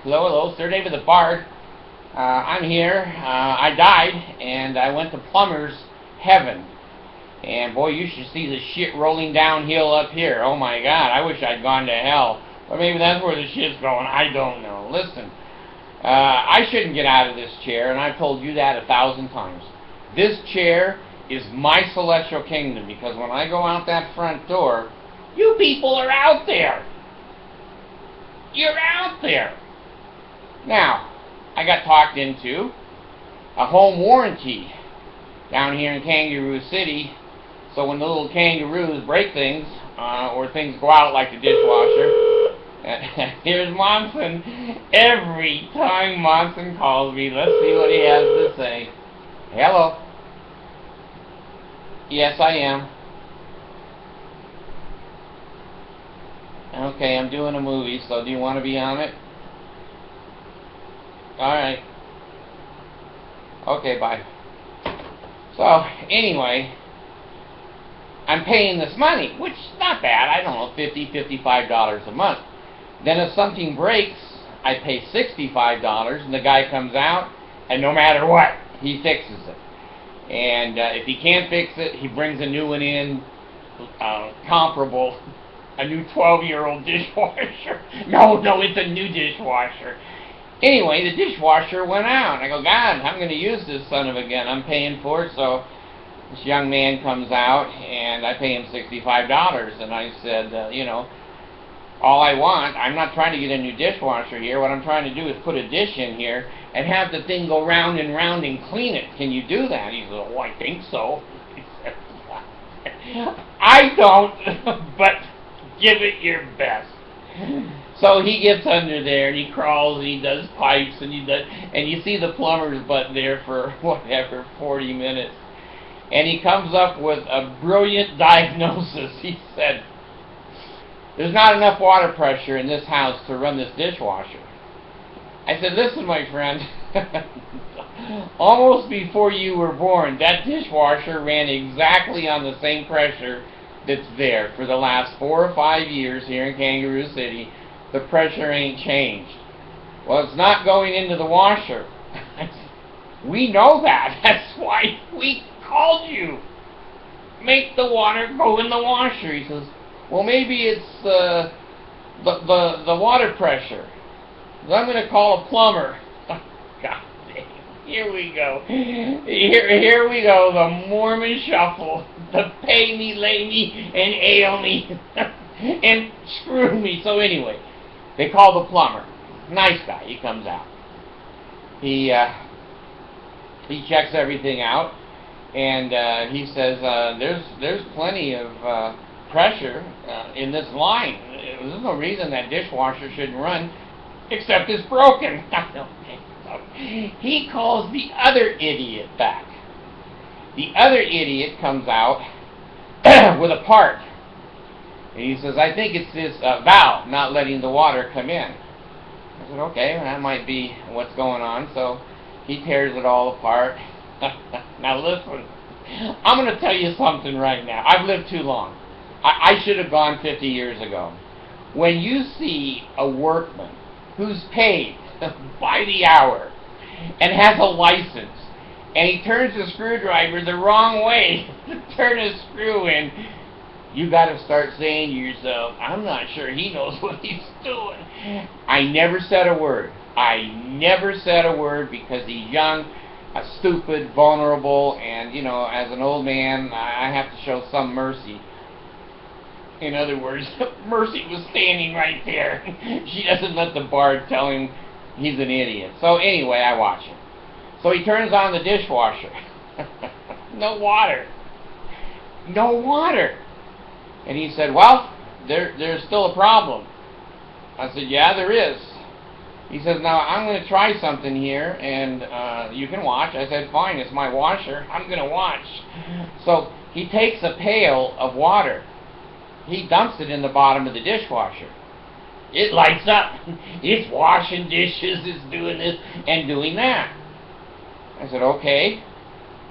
Hello, hello, Sir David the Bard. I'm here. I died, and I went to plumber's heaven. And boy, you should see the shit rolling downhill up here. Oh my God, I wish I'd gone to hell. Or maybe that's where the shit's going. I don't know. Listen, I shouldn't get out of this chair, and I've told you that 1,000 times. This chair is my celestial kingdom, because when I go out that front door, you people are out there. You're out there. Now, I got talked into a home warranty down here in Kangaroo City, so when the little kangaroos break things, or things go out like the dishwasher, here's Monson. Every time Monson calls me, let's see what he has to say. Hello. Yes, I am. Okay, I'm doing a movie, so do you want to be on it? Alright. Okay, bye. So, anyway, I'm paying this money, which is not bad. I don't know, $50, $55 a month. Then if something breaks, I pay $65, and the guy comes out, and no matter what, he fixes it. And if he can't fix it, he brings a new one in, comparable, a new 12-year-old dishwasher. No, it's a new dishwasher. Anyway, the dishwasher went out. I go, God, I'm going to use this son of a gun. I'm paying for it. So this young man comes out, and I pay him $65. And I said, all I want, I'm not trying to get a new dishwasher here. What I'm trying to do is put a dish in here and have the thing go round and round and clean it. Can you do that? He said, oh, I think so. I don't, but give it your best. So he gets under there, and he crawls, and he does pipes, and you see the plumber's butt there for, 40 minutes. And he comes up with a brilliant diagnosis. He said, there's not enough water pressure in this house to run this dishwasher. I said, listen, my friend, almost before you were born, that dishwasher ran exactly on the same pressure that's there for the last 4 or 5 years here in Kangaroo City. The pressure ain't changed. Well, it's not going into the washer. We know that. That's why we called you. Make the water go in the washer. He says, well, maybe it's the water pressure. I'm going to call a plumber. Oh, God dang. Here we go. Here we go. The Mormon shuffle. The pay me, lay me, and ail me, and screw me. So anyway, they call the plumber. Nice guy. He comes out. He checks everything out, and he says, there's plenty of pressure in this line. There's no reason that dishwasher shouldn't run, except it's broken. He calls the other idiot back. The other idiot comes out with a part. And he says, I think it's this valve not letting the water come in. I said, okay, that might be what's going on. So he tears it all apart. Now listen, I'm going to tell you something right now. I've lived too long. I should have gone 50 years ago. When you see a workman who's paid by the hour and has a license, and he turns the screwdriver the wrong way to turn a screw in, you got to start saying to yourself, I'm not sure he knows what he's doing. I never said a word. Because he's young, stupid, vulnerable, and, as an old man, I have to show some mercy. In other words, Mercy was standing right there. She doesn't let the bard tell him he's an idiot. So anyway, I watch him. So he turns on the dishwasher. No water. And he said, well, there's still a problem. I said, yeah, there is. He says, now I'm going to try something here, and you can watch. I said, fine, it's my washer. I'm going to watch. So he takes a pail of water. He dumps it in the bottom of the dishwasher. It lights up. It's washing dishes, it's doing this and doing that. I said, okay.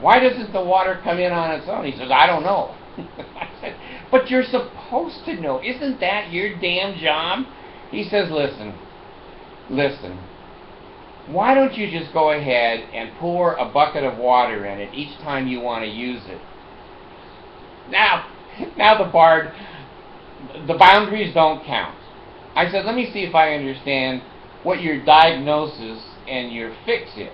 Why doesn't the water come in on its own? He says, I don't know. I said, but you're supposed to know. Isn't that your damn job? He says, listen, listen, why don't you just go ahead and pour a bucket of water in it each time you want to use it? Now the boundaries don't count. I said, let me see if I understand what your diagnosis and your fix is.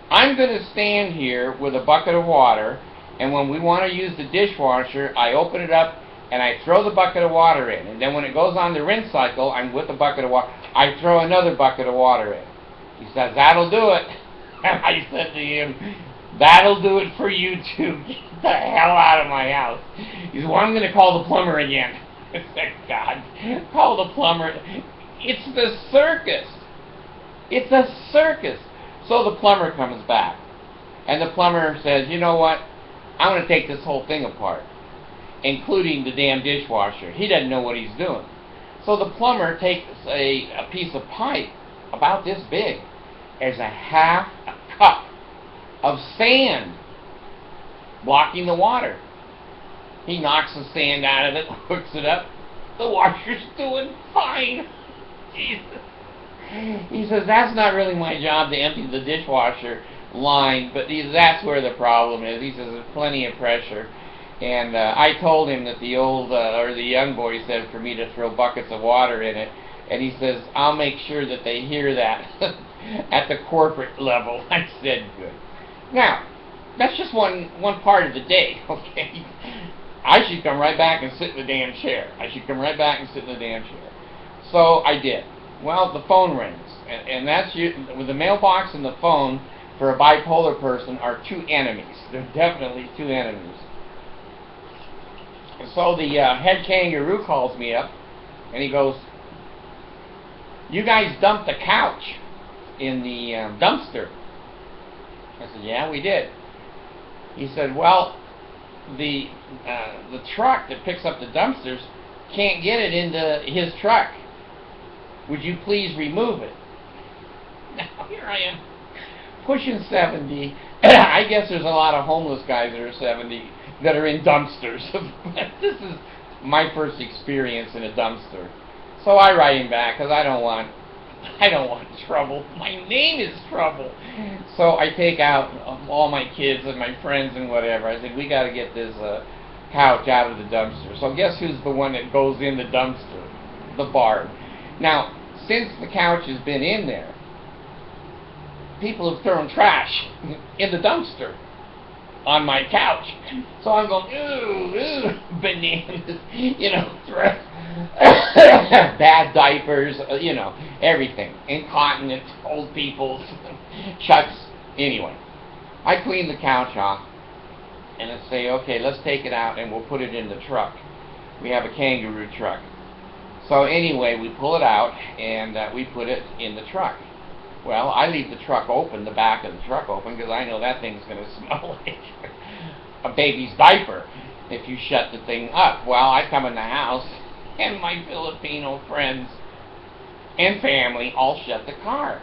I'm going to stand here with a bucket of water, and when we want to use the dishwasher, I open it up and I throw the bucket of water in. And then when it goes on the rinse cycle, I'm with the bucket of water, I throw another bucket of water in. He says, that'll do it. And I said to him, that'll do it for you too. Get the hell out of my house. He said, well, I'm going to call the plumber again. I said, God, call the plumber. It's the circus. It's a circus. So the plumber comes back. And the plumber says, you know what? I'm going to take this whole thing apart, including the damn dishwasher. He doesn't know what he's doing. So the plumber takes a piece of pipe about this big. There's a half a cup of sand blocking the water. He knocks the sand out of it, hooks it up. The washer's doing fine. Jesus. He says, that's not really my job to empty the dishwasher line, but that's where the problem is. He says, there's plenty of pressure. And I told him that the young boy said for me to throw buckets of water in it. And he says, I'll make sure that they hear that at the corporate level. I said, good. Now, that's just one part of the day, okay? I should come right back and sit in the damn chair. So I did. Well, the phone rings. And that's with the mailbox and the phone for a bipolar person are two enemies. They're definitely two enemies. So the head kangaroo calls me up, and he goes, you guys dumped the couch in the dumpster. I said, yeah, we did. He said, well, the truck that picks up the dumpsters can't get it into his truck. Would you please remove it? Now, here I am, pushing 70. I guess there's a lot of homeless guys that are 70 that are in dumpsters. This is my first experience in a dumpster. So I write him back because I don't want trouble. My name is trouble. So I take out all my kids and my friends and whatever. I said, we got to get this couch out of the dumpster. So guess who's the one that goes in the dumpster? The Bard. Now, since the couch has been in there, people have thrown trash in the dumpster on my couch. So I'm going, ooh, bananas, bad diapers, everything. Incontinent, old people, chucks. Anyway, I clean the couch off and I say, okay, let's take it out and we'll put it in the truck. We have a kangaroo truck. So anyway, we pull it out and we put it in the truck. Well, I leave the truck open, the back of the truck open, because I know that thing's going to smell like a baby's diaper if you shut the thing up. Well, I come in the house, and my Filipino friends and family all shut the car.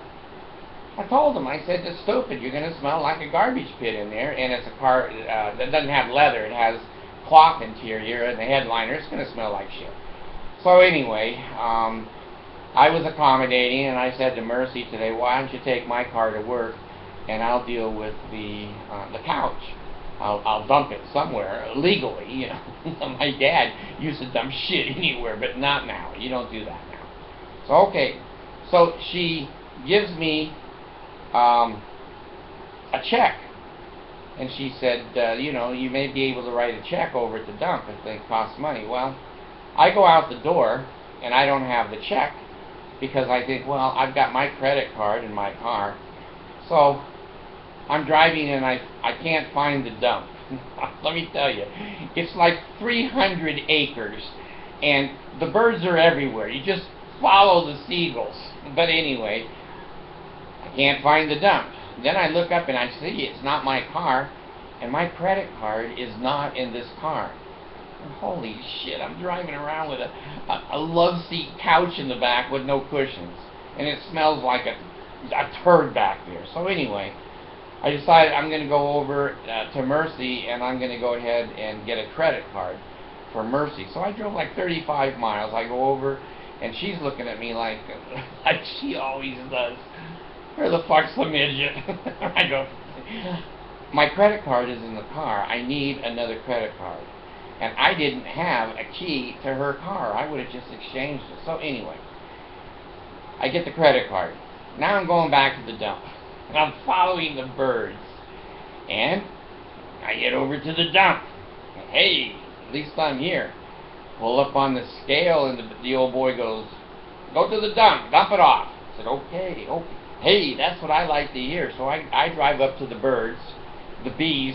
I told them, I said, it's stupid. You're going to smell like a garbage pit in there, and it's a car that doesn't have leather. It has cloth interior, and the headliner, it's going to smell like shit. So anyway, I was accommodating, and I said to Mercy today, why don't you take my car to work, and I'll deal with the couch. I'll dump it somewhere legally. My dad used to dump shit anywhere, but not now. You don't do that now. So okay, so she gives me a check, and she said, you may be able to write a check over at the dump if it costs money. Well, I go out the door, and I don't have the check, because I think, well, I've got my credit card in my car. So I'm driving and I can't find the dump. Let me tell you, it's like 300 acres and the birds are everywhere. You just follow the seagulls. But anyway, I can't find the dump. Then I look up and I see it's not my car, and my credit card is not in this car. Holy shit, I'm driving around with a love seat couch in the back with no cushions. And it smells like a turd back there. So anyway, I decided I'm going to go over to Mercy, and I'm going to go ahead and get a credit card for Mercy. So I drove like 35 miles. I go over, And she's looking at me like she always does. Where the fuck's the midget? I go, my credit card is in the car. I need another credit card. And I didn't have a key to her car. I would have just exchanged it. So anyway, I get the credit card. Now I'm going back to the dump. And I'm following the birds. And I get over to the dump. Hey, at least I'm here. Pull up on the scale, and the old boy goes, go to the dump it off. I said, okay. Hey, that's what I like to hear. So I drive up to the birds, the bees,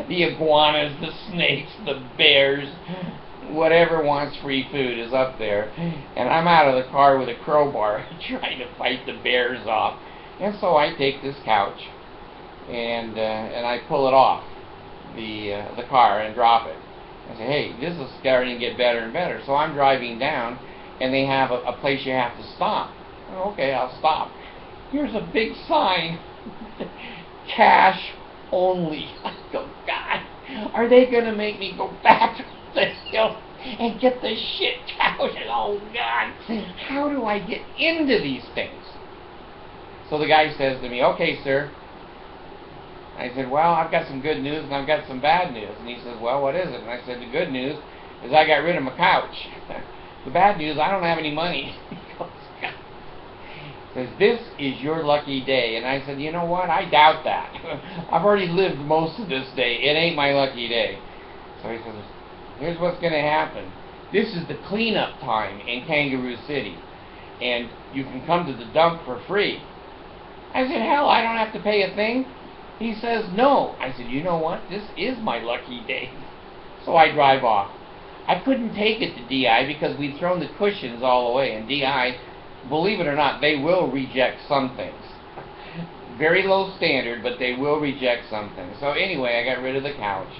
the iguanas, the snakes, the bears, whatever wants free food is up there. And I'm out of the car with a crowbar trying to fight the bears off. And so I take this couch and I pull it off the car and drop it. I say, hey, this is starting to get better and better. So I'm driving down, and they have a place you have to stop. Okay, I'll stop. Here's a big sign, cash only. I go, God, are they going to make me go back to the hill and get the shit couch? Oh, God, how do I get into these things? So the guy says to me, okay, sir. I said, well, I've got some good news and I've got some bad news. And he says, well, what is it? And I said, the good news is I got rid of my couch. The bad news, I don't have any money. He goes, God. He says, this is your lucky day. And I said, you know what? I doubt that. I've already lived most of this day. It ain't my lucky day. So he says, here's what's going to happen. This is the cleanup time in Kangaroo City. And you can come to the dump for free. I said, hell, I don't have to pay a thing. He says, no. I said, you know what? This is my lucky day. So I drive off. I couldn't take it to DI because we'd thrown the cushions all away. And DI, believe it or not, they will reject some things. Very low standard, but they will reject some things. So anyway, I got rid of the couch.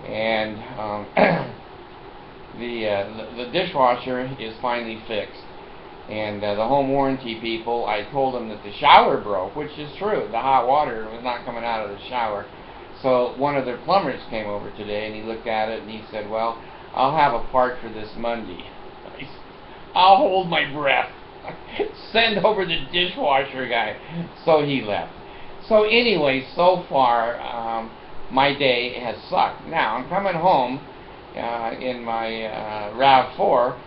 And the dishwasher is finally fixed. And the home warranty people, I told them that the shower broke, which is true. The hot water was not coming out of the shower. So one of their plumbers came over today, and he looked at it, and he said, well, I'll have a part for this Monday. I'll hold my breath. Send over the dishwasher guy. So he left. So anyway, so far, my day has sucked. Now, I'm coming home in my RAV4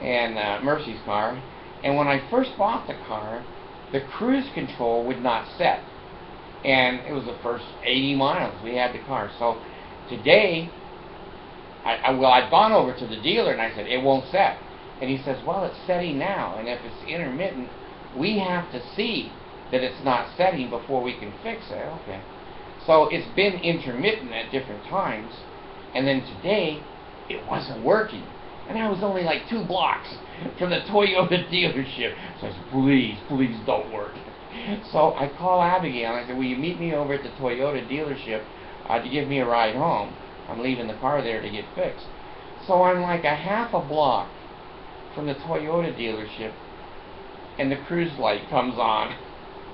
and Mercy's car. And when I first bought the car, the cruise control would not set. And it was the first 80 miles we had the car. So today, I'd gone over to the dealer and I said, it won't set. And he says, well, it's setting now. And if it's intermittent, we have to see that it's not setting before we can fix it. Okay. So it's been intermittent at different times. And then today, it wasn't working. And I was only like 2 blocks from the Toyota dealership. So I said, please don't work. So I call Abigail and I said, will you meet me over at the Toyota dealership to give me a ride home? I'm leaving the car there to get fixed. So I'm like a half a block from the Toyota dealership, and the cruise light comes on.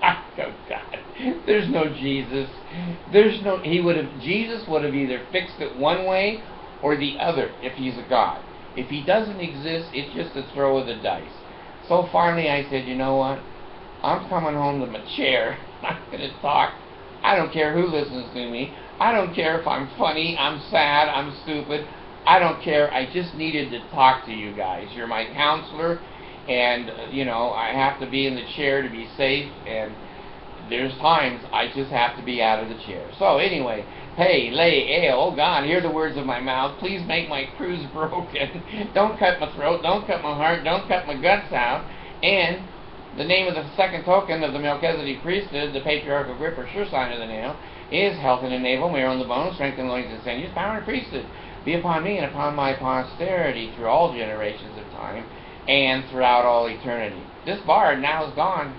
Oh God, there's no Jesus. Jesus would have either fixed it one way or the other if he's a God. If he doesn't exist, it's just a throw of the dice. So finally I said, you know what? I'm coming home to my chair. I'm going to talk. I don't care who listens to me. I don't care if I'm funny, I'm sad, I'm stupid. I don't care. I just needed to talk to you guys. You're my counselor, and, you know, I have to be in the chair to be safe, and there's times I just have to be out of the chair. So anyway, hey, lay, ale, oh God, hear the words of my mouth. Please make my cruise broken. Don't cut my throat. Don't cut my heart. Don't cut my guts out. And the name of the second token of the Melchizedek priesthood, the patriarchal grip or sure sign of the nail, is health and navel, marrow in the bones, strength in the loins and sinews, power and priesthood. Be upon me and upon my posterity through all generations of time and throughout all eternity. This bard now is gone.